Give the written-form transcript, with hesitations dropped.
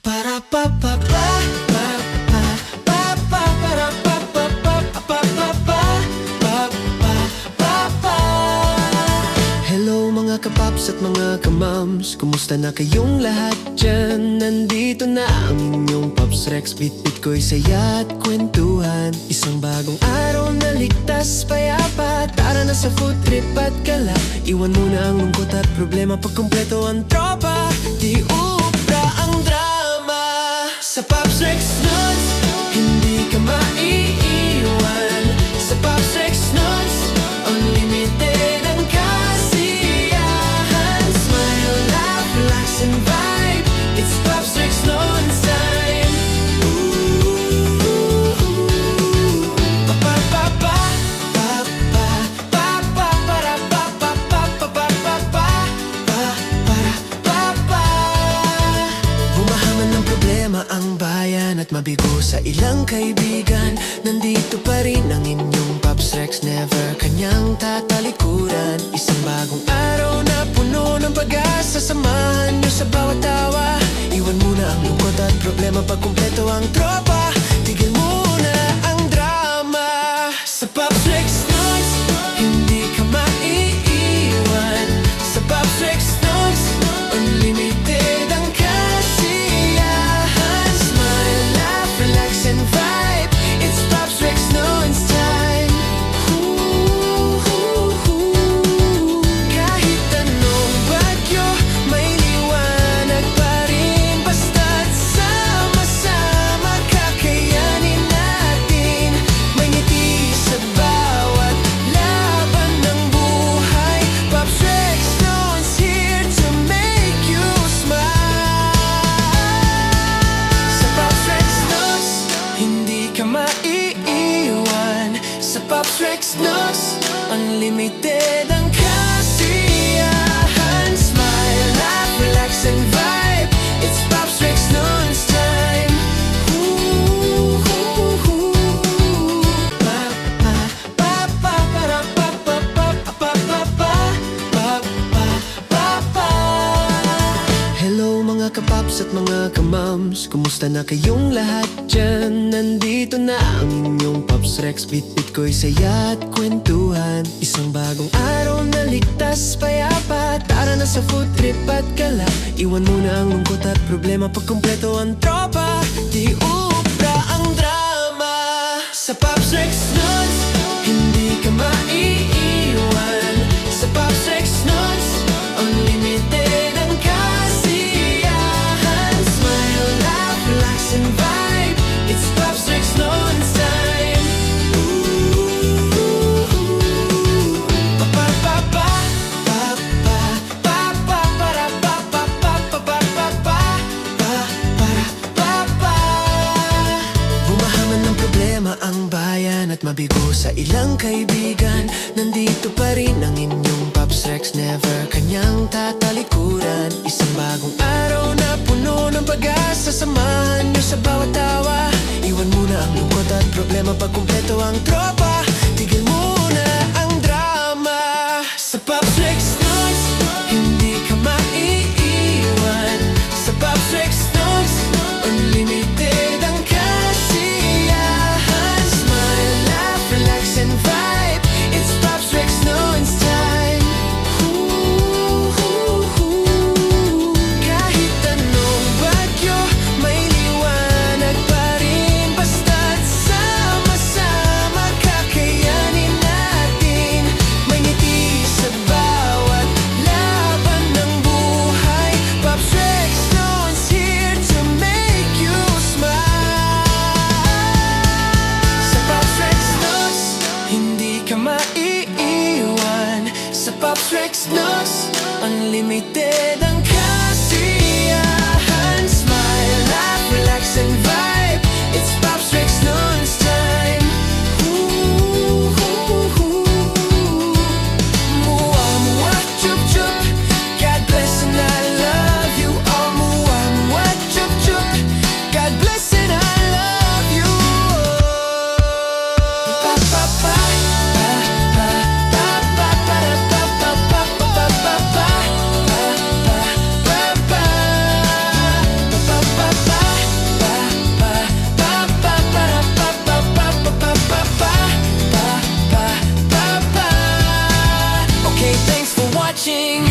Para pa pa pa pa pa pa pa para pa pa pa pa pa pa pa pa. Hello mga kapaps at mga kamams, kumusta na kayong lahat dyan? Nandito na ang inyong Pops Rex, bit-bit ko'y saya at kwentuhan. Isang bagong araw na ligtas, payapa. Tara na sa food trip at gala. Iwan mo na ang lungkot at problema, pag kumpleto ang tropa. Di ubra ang drama. Sa Pops Rex Nuts, hindi ka maiiwan. Sa Pops Rex Nuts, unlimited ang kasiyahan. Smile, laugh, relax and vibe. It's Pops Rex Nuts time. Pa pa pa pa pa pa pa para pa pa pa pa pa pa pa para pa pa. Bumahaman ng problema ang bayan at mabigo sa ilang kaibigan. Nandito pa rin ang inyong Pops Rex, never kanyang tatalikuran. Isang bagong araw na puno ng pag-asa, samahan nyo sa bawat tawa. Iwan muna ang lungkot at problema, pag kumpleto ang tropa. Tigil muna ang drama. Sa Pops Rex Nuts, hindi ka maiiwan. Sa Pops Rex Nuts, unlimited ang kasiyahan. Smile, laugh, relax and vibe. It's Pops Rex Nuts time. Kahit anong bagyo, may liwanag pa rin. Basta't sama-sama, kakayanin natin. May ngiti sa bawat laban ng buhay. Pops Rex Nuts here to make you smile. Sa Pops Rex Nuts, hindi ka maiiwan. Sa Pops Rex Nuts, unlimited ang kasiyahan. Smile, laugh, relax and vibe. It's Pops Rex Nuts time. Pa pa pa pa para pa pa pa pa pa pa pa pa. Hello mga kapaps at mga kamams, kumusta na kayong lahat dyan? Nandito na ang inyong Pops Rex, bit-bit ko'y saya at kwentuhan. Isang bagong araw na ligtas, payapa. Tara na sa food trip at gala. Iwan mo na ang lungkot at problema, pag kumpleto ang tropa. Di ubra ang drama. Sa Pops Rex Nuts, hindi ka maiiwan. Sa Pops Rex Nuts, unlimited ang kasiyahan. Smile, laugh, relax and vibe. It's Pops Rex Nuts time. Pa pa pa pa pa pa pa para pa pa pa pa pa pa para pa pa. Bumahaman ng problema ang bayan at mabigo sa ilang kaibigan. Nandito pa rin ang inyong Pops Rex, never kanyang tatalikuran. Isang bagong araw na puno ng pag-asa, samahan nyo sa bawat tawa. Iwan muna ang lungkot at problema, pag kumpleto ang tropa. Tigil muna ang drama. Sa Pops Rex Nuts, hindi ka maiiwan. Sa Pops Rex Nuts, unlimited ang kasiyahan. Smile, laugh, relax and vibe. It's Pops Rex Nuts time. Kahit anong bagyo, may liwanag pa rin. Basta't sama-sama, watching.